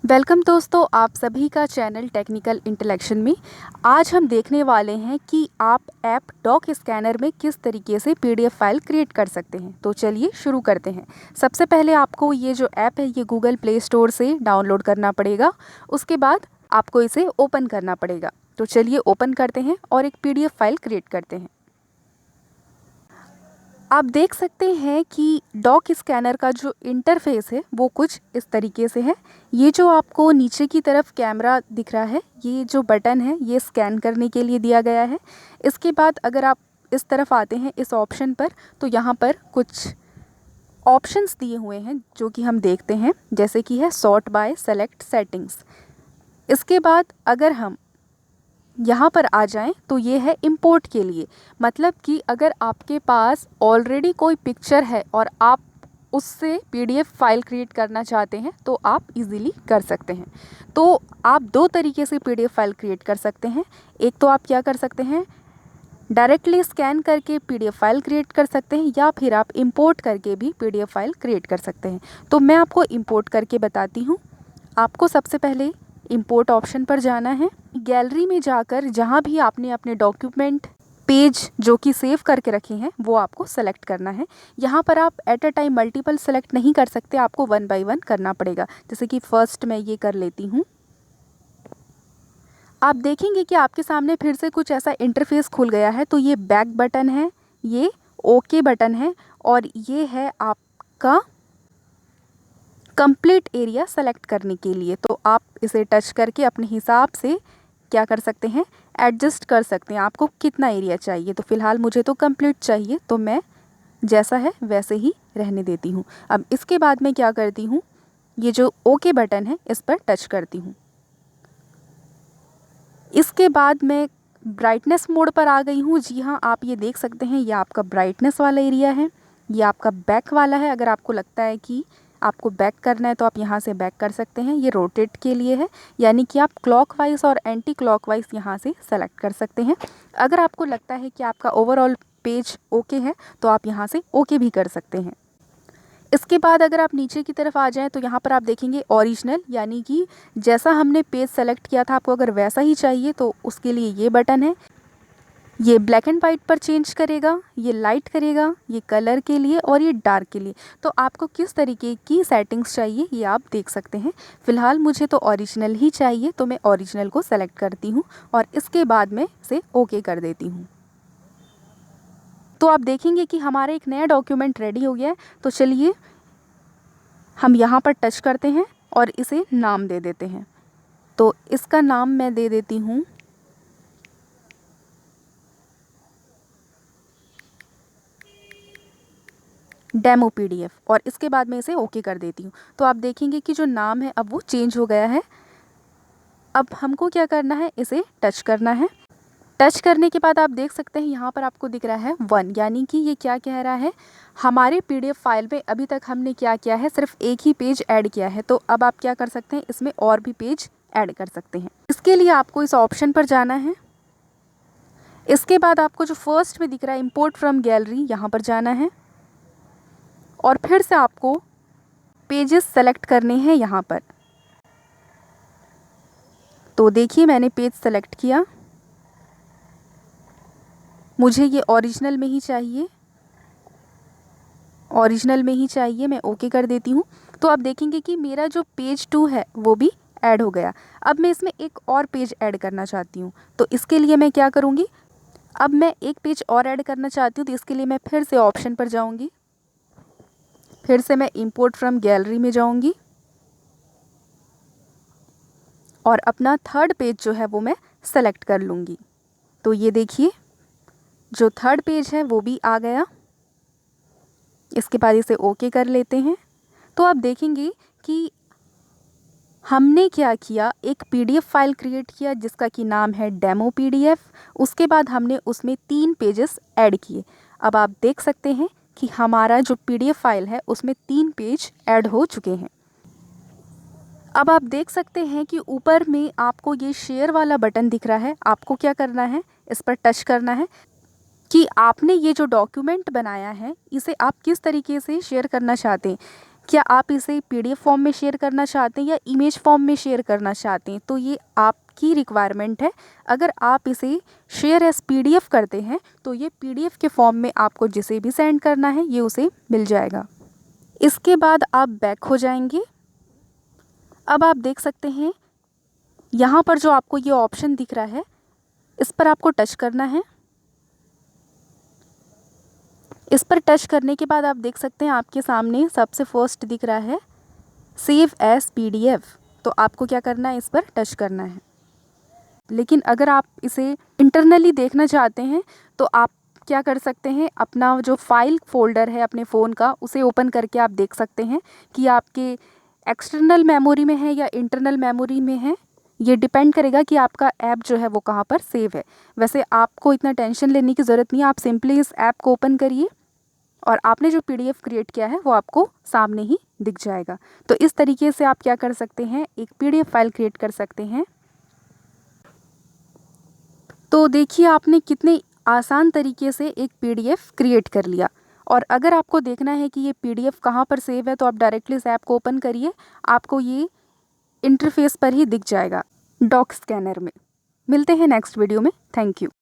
Welcome दोस्तों, आप सभी का चैनल टेक्निकल इंटेलेक्शन में। आज हम देखने वाले हैं कि आप ऐप डॉक स्कैनर में किस तरीके से पीडीएफ फाइल क्रिएट कर सकते हैं। तो चलिए शुरू करते हैं। सबसे पहले आपको ये जो ऐप है ये गूगल प्ले स्टोर से डाउनलोड करना पड़ेगा। उसके बाद आपको इसे ओपन करना पड़ेगा। तो चलिए ओपन करते हैं और एक पीडीएफ फाइल क्रिएट करते हैं। आप देख सकते हैं कि डॉक स्कैनर का जो इंटरफेस है वो कुछ इस तरीके से है। ये जो आपको नीचे की तरफ कैमरा दिख रहा है, ये जो बटन है ये स्कैन करने के लिए दिया गया है। इसके बाद अगर आप इस तरफ आते हैं इस ऑप्शन पर, तो यहाँ पर कुछ ऑप्शंस दिए हुए हैं जो कि हम देखते हैं, जैसे कि है सॉर्ट बाय सेलेक्ट सेटिंग्स। इसके बाद अगर हम यहाँ पर आ जाएं तो ये है इंपोर्ट के लिए। मतलब कि अगर आपके पास ऑलरेडी कोई पिक्चर है और आप उससे पीडीएफ फाइल क्रिएट करना चाहते हैं तो आप इजीली कर सकते हैं। तो आप दो तरीके से पीडीएफ फाइल क्रिएट कर सकते हैं। एक तो आप क्या कर सकते हैं, डायरेक्टली स्कैन करके पीडीएफ फाइल क्रिएट कर सकते हैं, या फिर आप इंपोर्ट करके भी पीडीएफ फाइल क्रिएट कर सकते हैं। तो मैं आपको इंपोर्ट करके बताती हूँ। आपको सबसे पहले इंपोर्ट ऑप्शन पर जाना है। गैलरी में जाकर जहाँ भी आपने अपने डॉक्यूमेंट पेज जो कि सेव करके रखे हैं वो आपको सेलेक्ट करना है। यहाँ पर आप at a time multiple select नहीं कर सकते, आपको वन बाय वन करना पड़ेगा। जैसे कि फर्स्ट मैं ये कर लेती हूँ। आप देखेंगे कि आपके सामने फिर से कुछ ऐसा इंटरफेस खुल गया है। तो ये बैक बटन है, ये ओके बटन है, और ये है आपका कंप्लीट एरिया सेलेक्ट करने के लिए। तो आप इसे टच करके अपने हिसाब से क्या कर सकते हैं, एडजस्ट कर सकते हैं आपको कितना एरिया चाहिए। तो फ़िलहाल मुझे तो कंप्लीट चाहिए, तो मैं जैसा है वैसे ही रहने देती हूँ। अब इसके बाद मैं क्या करती हूँ, ये जो ओके बटन है इस पर टच करती हूँ। इसके बाद मैं ब्राइटनेस मोड पर आ गई हूँ। जी हाँ, आप ये देख सकते हैं ये आपका ब्राइटनेस वाला एरिया है, ये आपका बैक वाला है। अगर आपको लगता है कि आपको बैक करना है तो आप यहाँ से बैक कर सकते हैं। ये रोटेट के लिए है, यानी कि आप क्लॉकवाइज और एंटी क्लॉकवाइज यहाँ से सेलेक्ट कर सकते हैं। अगर आपको लगता है कि आपका ओवरऑल पेज ओके है तो आप यहाँ से ओके भी कर सकते हैं। इसके बाद अगर आप नीचे की तरफ आ जाएं तो यहाँ पर आप देखेंगे ओरिजिनल, यानी कि जैसा हमने पेज सेलेक्ट किया था आपको अगर वैसा ही चाहिए तो उसके लिए ये बटन है। ये ब्लैक एंड वाइट पर चेंज करेगा, ये लाइट करेगा, ये कलर के लिए और ये डार्क के लिए। तो आपको किस तरीके की सेटिंग्स चाहिए ये आप देख सकते हैं। फ़िलहाल मुझे तो ओरिजिनल ही चाहिए, तो मैं ओरिजिनल को सेलेक्ट करती हूँ और इसके बाद में इसे ओके कर देती हूँ। तो आप देखेंगे कि हमारा एक नया डॉक्यूमेंट रेडी हो गया है। तो चलिए हम यहाँ पर टच करते हैं और इसे नाम दे देते हैं। तो इसका नाम मैं दे देती हूँ डेमो पीडीएफ, और इसके बाद मैं इसे ओके कर देती हूँ। तो आप देखेंगे कि जो नाम है अब वो चेंज हो गया है। अब हमको क्या करना है, इसे टच करना है। टच करने के बाद आप देख सकते हैं यहाँ पर आपको दिख रहा है 1, यानी कि ये क्या कह रहा है, हमारे पीडीएफ फाइल में अभी तक हमने क्या किया है, सिर्फ एक ही पेज ऐड किया है। तो अब आप क्या कर सकते हैं, इसमें और भी पेज ऐड कर सकते हैं। इसके लिए आपको इस ऑप्शन पर जाना है। इसके बाद आपको जो फर्स्ट में दिख रहा है इंपोर्ट फ्रॉम गैलरी, यहाँ पर जाना है और फिर से आपको पेजेस सेलेक्ट करने हैं यहाँ पर। तो देखिए मैंने पेज सेलेक्ट किया, मुझे ये ओरिजिनल में ही चाहिए, ओरिजिनल में ही चाहिए, मैं ओके कर देती हूँ। तो आप देखेंगे कि मेरा जो पेज 2 है वो भी ऐड हो गया। अब मैं इसमें एक और पेज ऐड करना चाहती हूँ। तो इसके लिए मैं क्या करूँगी, अब मैं एक पेज और ऐड करना चाहती हूँ। तो इसके लिए मैं फिर से ऑप्शन पर जाऊँगी, फिर से मैं इंपोर्ट फ्रॉम गैलरी में जाऊँगी और अपना थर्ड पेज जो है वो मैं सेलेक्ट कर लूँगी। तो ये देखिए जो थर्ड पेज है वो भी आ गया। इसके बाद इसे ओके कर लेते हैं। तो आप देखेंगे कि हमने क्या किया, एक पीडीएफ फाइल क्रिएट किया जिसका कि नाम है डेमो पीडीएफ। उसके बाद हमने उसमें 3 पेजेस ऐड किए। अब आप देख सकते हैं कि हमारा जो पीडीएफ फाइल है उसमें 3 पेज ऐड हो चुके हैं। अब आप देख सकते हैं कि ऊपर में आपको ये शेयर वाला बटन दिख रहा है। आपको क्या करना है, इस पर टच करना है कि आपने ये जो डॉक्यूमेंट बनाया है इसे आप किस तरीके से शेयर करना चाहते हैं। क्या आप इसे पीडीएफ फॉर्म में शेयर करना चाहते हैं या इमेज फॉर्म में शेयर करना चाहते हैं, तो ये आपकी रिक्वायरमेंट है। अगर आप इसे शेयर एज पीडीएफ करते हैं तो ये पीडीएफ के फॉर्म में आपको जिसे भी सेंड करना है ये उसे मिल जाएगा। इसके बाद आप बैक हो जाएंगे। अब आप देख सकते हैं यहाँ पर जो आपको ये ऑप्शन दिख रहा है इस पर आपको टच करना है। इस पर टच करने के बाद आप देख सकते हैं आपके सामने सबसे फर्स्ट दिख रहा है सेव एज पीडीएफ। तो आपको क्या करना है, इस पर टच करना है। लेकिन अगर आप इसे इंटरनली देखना चाहते हैं तो आप क्या कर सकते हैं, अपना जो फाइल फोल्डर है अपने फ़ोन का उसे ओपन करके आप देख सकते हैं कि आपके एक्सटर्नल मेमोरी में है या इंटरनल मेमोरी में है। ये डिपेंड करेगा कि आपका ऐप जो है वो कहाँ पर सेव है। वैसे आपको इतना टेंशन लेने की ज़रूरत नहीं है, आप सिंपली इस ऐप को ओपन करिए और आपने जो पीडीएफ क्रिएट किया है वो आपको सामने ही दिख जाएगा। तो इस तरीके से आप क्या कर सकते हैं, एक पीडीएफ फाइल क्रिएट कर सकते हैं। तो देखिए आपने कितने आसान तरीके से एक पीडीएफ क्रिएट कर लिया। और अगर आपको देखना है कि ये पीडीएफ कहाँ पर सेव है तो आप डायरेक्टली इस ऐप को ओपन करिए, आपको ये इंटरफेस पर ही दिख जाएगा डॉक स्कैनर में। मिलते हैं नेक्स्ट वीडियो में। Thank you.